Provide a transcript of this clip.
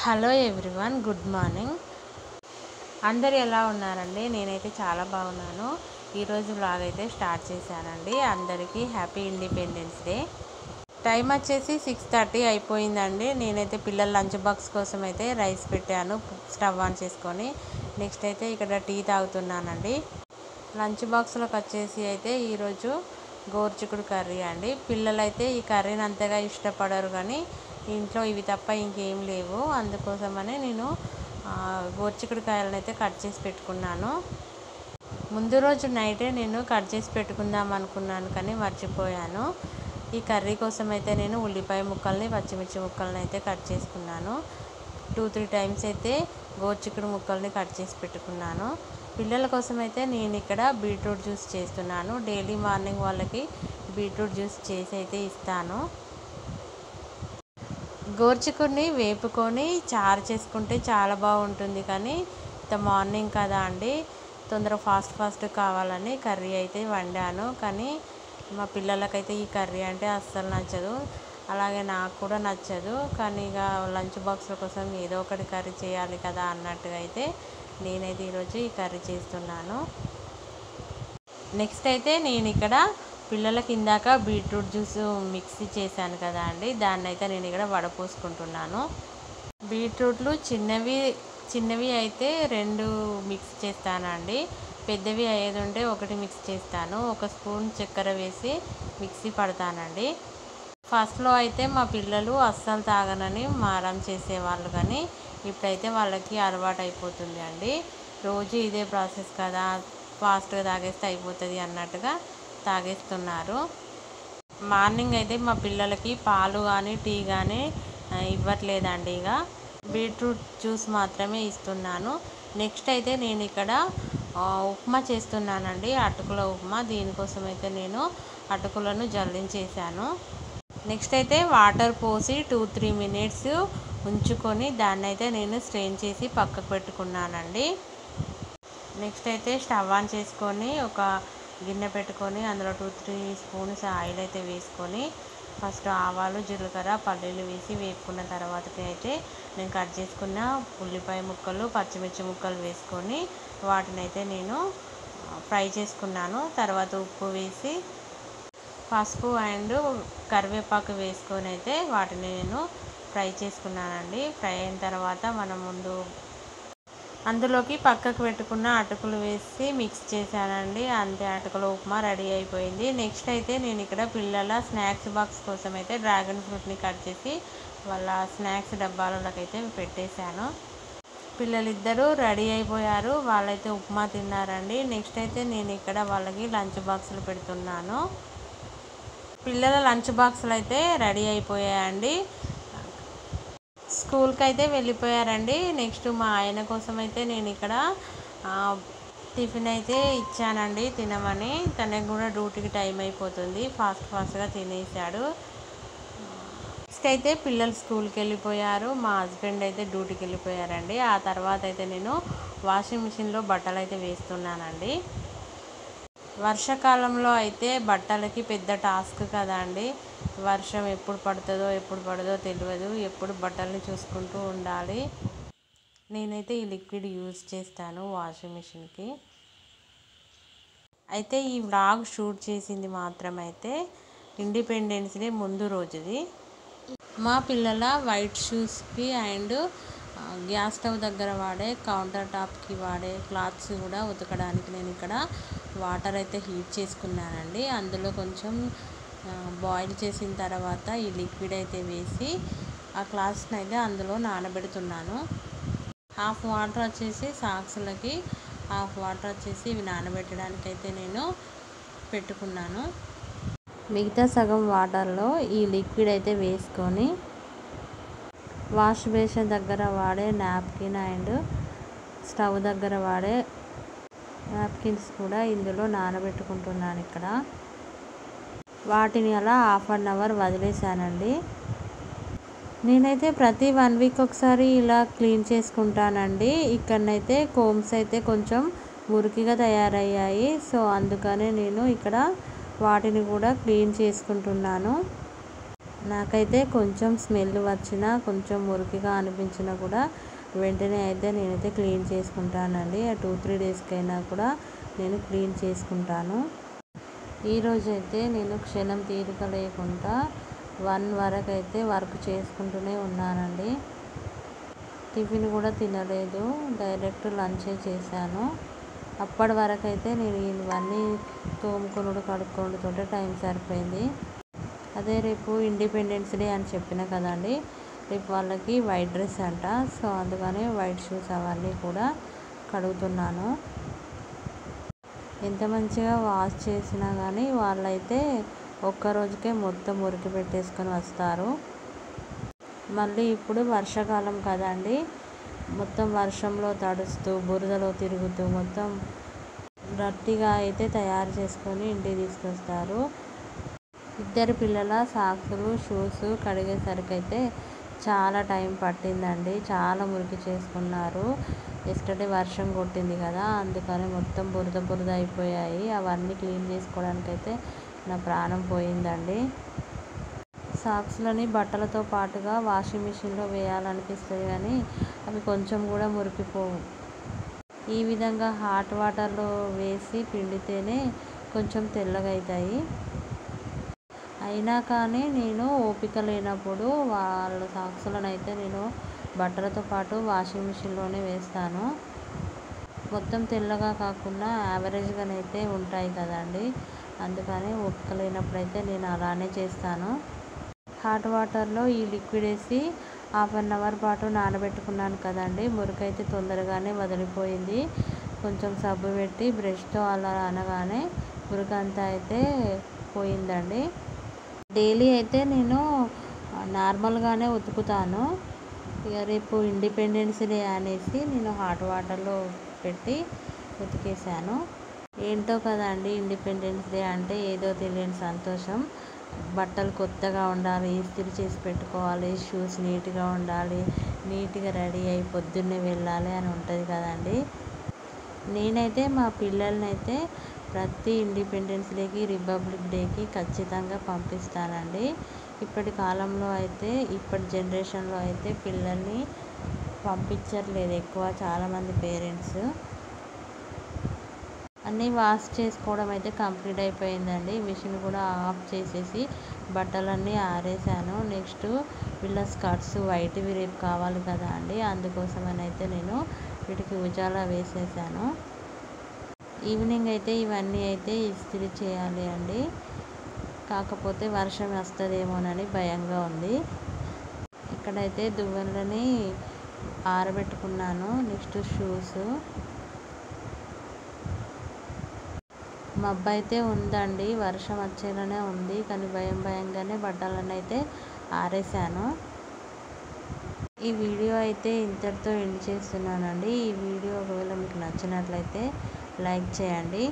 Hello everyone, good morning. అందరు ఎలా ఉన్నారండి? నేనైతే చాలా బాగున్నాను. ఈరోజు వ్లాగ్ అయితే స్టార్ట్ చేశానండి. అందరికీ హ్యాపీ ఇండిపెండెన్స్ డే. టైం వచ్చేసి 6:30 అయిపోయిందండి. నేనైతే పిల్లల లంచ్ బాక్స్ కోసం అయితే రైస్ పెట్టాను స్టవ్ ఆన్ చేసుకొని. నెక్స్ట్ అయితే ఇక్కడ టీ తాగుతున్నానండి. లంచ్ బాక్స్లోకి వచ్చేసి అయితే ఈరోజు గోరుచిక్కుడు కర్రీ అండి. పిల్లలైతే ఈ కర్రీని అంతగా ఇష్టపడరు, కానీ ఇంట్లో ఇవి తప్ప ఇంకేం లేవు. అందుకోసమనే నేను గోరుచిక్కుడుకాయలను అయితే కట్ చేసి పెట్టుకున్నాను. ముందు రోజు నైటే నేను కట్ చేసి పెట్టుకుందాం అనుకున్నాను, కానీ మర్చిపోయాను. ఈ కర్రీ కోసం అయితే నేను ఉల్లిపాయ ముక్కల్ని, పచ్చిమిర్చి ముక్కల్ని అయితే కట్ చేసుకున్నాను. 2-3 టైమ్స్ అయితే గోరుచిక్కుడు ముక్కల్ని కట్ చేసి పెట్టుకున్నాను. పిల్లల కోసం అయితే నేను ఇక్కడ బీట్రూట్ జ్యూస్ చేస్తున్నాను. డైలీ మార్నింగ్ వాళ్ళకి బీట్రూట్ జ్యూస్ చేసి అయితే ఇస్తాను. గోరుచిక్కుడిని వేపుకొని చారు చేసుకుంటే చాలా బాగుంటుంది, కానీ మార్నింగ్ కదా అండి, తొందరగా ఫాస్ట్ కావాలని కర్రీ అయితే వండాను. కానీ మా పిల్లలకైతే ఈ కర్రీ అంటే అస్సలు నచ్చదు, అలాగే నాకు కూడా నచ్చదు. కానీ ఇక లంచ్ బాక్స్ల కోసం ఏదో ఒకటి కర్రీ చేయాలి కదా అన్నట్టుగా అయితే నేనైతే ఈరోజు ఈ కర్రీ చేస్తున్నాను. నెక్స్ట్ అయితే నేను ఇక్కడ పిల్లలకి ఇందాక బీట్రూట్ జ్యూస్ మిక్సీ చేశాను కదా అండి, దాన్ని అయితే నేను ఇక్కడ వడపోసుకుంటున్నాను. బీట్రూట్లు చిన్నవి అయితే 2 మిక్స్ చేస్తానండి. పెద్దవి అయ్యేది ఉంటే 1 మిక్స్ చేస్తాను. 1 స్పూన్ చక్కెర వేసి మిక్సీ పడతానండి. ఫస్ట్లో అయితే మా పిల్లలు అస్సలు తాగనని మారం చేసేవాళ్ళు, కానీ ఇప్పుడైతే వాళ్ళకి అలవాటు అయిపోతుంది అండి. రోజు ఇదే ప్రాసెస్ కదా, ఫాస్ట్గా తాగేస్తే అయిపోతుంది అన్నట్టుగా తాగేస్తున్నారు. మార్నింగ్ అయితే మా పిల్లలకి పాలు కానీ టీ కానీ ఇవ్వట్లేదండి. ఇక బీట్రూట్ జ్యూస్ మాత్రమే ఇస్తున్నాను. నెక్స్ట్ అయితే నేను ఇక్కడ ఉప్మా చేస్తున్నానండి, అటుకుల ఉప్మా. దీనికోసం అయితే నేను అటుకులను జల్లించేసాను. నెక్స్ట్ అయితే వాటర్ పోసి 2-3 మినిట్స్ ఉంచుకొని దాన్ని అయితే నేను స్ట్రెయిన్ చేసి పక్కకు పెట్టుకున్నానండి. నెక్స్ట్ అయితే స్టవ్ ఆన్ చేసుకొని ఒక గిన్నె పెట్టుకొని అందులో 2-3 స్పూన్స్ ఆయిల్ అయితే వేసుకొని ఫస్ట్ ఆవాలు, జీలకర్ర, పల్లీలు వేసి వేపుకున్న తర్వాతకి అయితే నేను కట్ చేసుకున్న ఉల్లిపాయ ముక్కలు, పచ్చిమిర్చి ముక్కలు వేసుకొని వాటిని అయితే నేను ఫ్రై చేసుకున్నాను. తర్వాత ఉప్పు వేసి పసుపు అండ్ కరివేపాకు వేసుకొని అయితే వాటిని నేను ఫ్రై చేసుకున్నానండి. ఫ్రై అయిన తర్వాత మనం ముందు అందులోకి పక్కకు పెట్టుకున్న అటుకులు వేసి మిక్స్ చేశానండి. అంతే, అటుకుల ఉప్మా రెడీ అయిపోయింది. నెక్స్ట్ అయితే నేను ఇక్కడ పిల్లల స్నాక్స్ బాక్స్ కోసం అయితే డ్రాగన్ ఫ్రూట్ని కట్ చేసి వాళ్ళ స్నాక్స్ డబ్బాలలోకి అయితే పెట్టేశాను. పిల్లలిద్దరూ రెడీ అయిపోయారు, వాళ్ళైతే ఉప్మా తిన్నారండి. నెక్స్ట్ అయితే నేను ఇక్కడ వాళ్ళకి లంచ్ బాక్సులు పెడుతున్నాను. పిల్లల లంచ్ బాక్సులు అయితే రెడీ అయిపోయాయండి, స్కూల్కి అయితే వెళ్ళిపోయారండి. నెక్స్ట్ మా ఆయన కోసం అయితే నేను ఇక్కడ టిఫిన్ అయితే ఇచ్చానండి తినమని. తనకు కూడా డ్యూటీకి టైం అయిపోతుంది, ఫాస్ట్గా తినేసాడు. నెక్స్ట్ అయితే పిల్లలు స్కూల్కి వెళ్ళిపోయారు, మా హస్బెండ్ అయితే డ్యూటీకి వెళ్ళిపోయారండి. ఆ తర్వాత అయితే నేను వాషింగ్ మిషన్లో బట్టలు అయితే వేస్తున్నానండి. వర్షాకాలంలో అయితే బట్టలకి పెద్ద టాస్క్ కదా అండి. వర్షం ఎప్పుడు పడుతుందో తెలియదు, ఎప్పుడు బట్టల్ని చూసుకుంటూ ఉండాలి. నేనైతే ఈ లిక్విడ్ యూజ్ చేస్తాను వాషింగ్ మిషన్కి. అయితే ఈ వ్లాగ్ షూట్ చేసింది మాత్రం అయితే ఇండిపెండెన్స్ డే ముందు రోజుది. మా పిల్లల వైట్ షూస్కి అండ్ గ్యాస్ స్టవ్ దగ్గర వాడే కౌంటర్ టాప్కి వాడే క్లాత్స్ కూడా ఉతకడానికి నేను ఇక్కడ వాటర్ అయితే హీట్ చేసుకున్నానండి. అందులో కొంచెం బాయిల్ చేసిన తర్వాత ఈ లిక్విడ్ అయితే వేసి ఆ క్లాత్స్ని అయితే అందులో నానబెడుతున్నాను. హాఫ్ వాటర్ వచ్చేసి సాక్స్లకి, హాఫ్ వాటర్ వచ్చేసి ఇవి నానబెట్టడానికి అయితే నేను పెట్టుకున్నాను. మిగతా సగం వాటర్లో ఈ లిక్విడ్ అయితే వేసుకొని వాష్ బేసిన్ దగ్గర వాడే నాప్కిన్ అండ్ స్టవ్ దగ్గర వాడే నాప్కిన్స్ కూడా ఇందులో నానబెట్టుకుంటున్నాను. ఇక్కడ వాటిని అలా 1/2 అవర్ వదిలేసానండి. నేనైతే ప్రతి 1 వీక్ ఒకసారి ఇలా క్లీన్ చేసుకుంటానండి. ఇక్కడనైతే కోమ్స్ అయితే కొంచెం మురికిగా తయారయ్యాయి, సో అందుకనే నేను ఇక్కడ వాటిని కూడా క్లీన్ చేసుకుంటున్నాను. నాకైతే కొంచెం స్మెల్ వచ్చినా కొంచెం మురికిగా అనిపించినా కూడా వెంటనే అయితే నేనైతే క్లీన్ చేసుకుంటానండి. 2-3 డేస్కైనా కూడా నేను క్లీన్ చేసుకుంటాను. ఈరోజైతే నేను క్షణం తీరిక లేకుండా 1 వరకు అయితే వర్క్ చేసుకుంటూనే ఉన్నానండి. టిఫిన్ కూడా తినలేదు, డైరెక్ట్ లంచే చేశాను. అప్పటి వరకు అయితే నేను ఇవన్నీ తోముకొనుడు కడుక్కొనుడుతోటే టైం సరిపోయింది. అదే రేపు ఇండిపెండెన్స్ డే అని చెప్పిన కదండి, రేపు వాళ్ళకి వైట్ డ్రెస్ అంట. సో అందుకనే వైట్ షూస్ అవన్నీ కూడా కడుగుతున్నాను. ఎంత మంచిగా వాష్ చేసినా కానీ వాళ్ళైతే ఒక్కరోజుకే మొత్తం మురికి పెట్టేసుకొని వస్తారు. మళ్ళీ ఇప్పుడు వర్షాకాలం కదండి, మొత్తం వర్షంలో తడుస్తూ బురదలో తిరుగుతూ మొత్తం రట్టిగా అయితే తయారు చేసుకొని ఇంటికి తీసుకొస్తారు. 2 పిల్లల సాక్సులు షూస్ కడిగేసరికి అయితే చాలా టైం పట్టిందండి. చాలా మురికి చేసుకున్నారు. ఎస్టర్డే వర్షం కొట్టింది కదా, అందుకని మొత్తం బురద బురద అయిపోయాయి. అవన్నీ క్లీన్ చేసుకోవడానికైతే నా ప్రాణం పోయిందండి. సాక్స్లని బట్టలతో పాటుగా వాషింగ్ మిషన్లో వేయాలనిపిస్తుంది కానీ అవి కొంచెం కూడా మురికిపోవు. ఈ విధంగా హాట్ వాటర్లో వేసి పిండితేనే కొంచెం తెల్లగా అవుతాయి. అయినా కానీ నేను ఓపిక లేనప్పుడు వాళ్ళ సాక్సులను అయితే నేను బట్టలతో పాటు వాషింగ్ మిషన్లోనే వేస్తాను. మొత్తం తెల్లగా కాకుండా యావరేజ్గానైతే ఉంటాయి కదండి, అందుకని ఓపిక లేనప్పుడైతే నేను అలానే చేస్తాను. హాట్ వాటర్లో ఈ లిక్విడ్ వేసి 1/2 అవర్ పాటు నానబెట్టుకున్నాను కదండి. మురికైతే తొందరగానే వదిలిపోయింది. కొంచెం సబ్బు పెట్టి బ్రష్తో అలా అనగానే మురికంతా అయితే పోయిందండి. డైలీ అయితే నేను నార్మల్గానే ఉతుకుతాను. ఇక రేపు ఇండిపెండెన్స్ డే అనేసి నేను హాట్ వాటర్లో పెట్టి ఉతికేసాను. ఏంటో కదండి, ఇండిపెండెన్స్ డే అంటే ఏదో తెలియని సంతోషం. బట్టలు కొత్తగా ఉండాలి, ఇస్త్రీ చేసి పెట్టుకోవాలి, షూస్ నీట్గా ఉండాలి, నీట్గా రెడీ అయ్యి పొద్దున్నే వెళ్ళాలి అని ఉంటుంది కదండి. నేనైతే మా పిల్లల్ని అయితే ప్రతి ఇండిపెండెన్స్ డేకి, రిపబ్లిక్ డేకి ఖచ్చితంగా పంపిస్తానండి. ఇప్పటి కాలంలో అయితే, ఇప్పటి జనరేషన్లో అయితే పిల్లల్ని పంపించట్లేదు ఎక్కువ చాలామంది పేరెంట్స్. అన్నీ వాష్ చేసుకోవడం అయితే కంప్లీట్ అయిపోయిందండి. మిషన్ కూడా ఆఫ్ చేసేసి బట్టలన్నీ ఆరేసాను. నెక్స్ట్ వీళ్ళ స్కర్ట్స్ వైట్వి రేపు కావాలి కదా అండి, అందుకోసమని అయితే నేను వీటికి ఉజాలా వేసేసాను. ఈవినింగ్ అయితే ఇవన్నీ అయితే ఇస్త్రీ చేయాలి అండి. కాకపోతే వర్షం వస్తుందేమోనని భయంగా ఉంది. ఇక్కడైతే దువ్వెనలని ఆరబెట్టుకున్నాను. నెక్స్ట్ షూస్, మబ్బు అయితే ఉందండి, వర్షం వచ్చేలానే ఉంది. కానీ భయంగానే బట్టలను అయితే ఆరేసాను. ఈ వీడియో అయితే ఇంతటితో ఎండ్ చేస్తున్నానండి. ఈ వీడియో ఒకవేళ మీకు నచ్చినట్లయితే లైక్ చేయండి.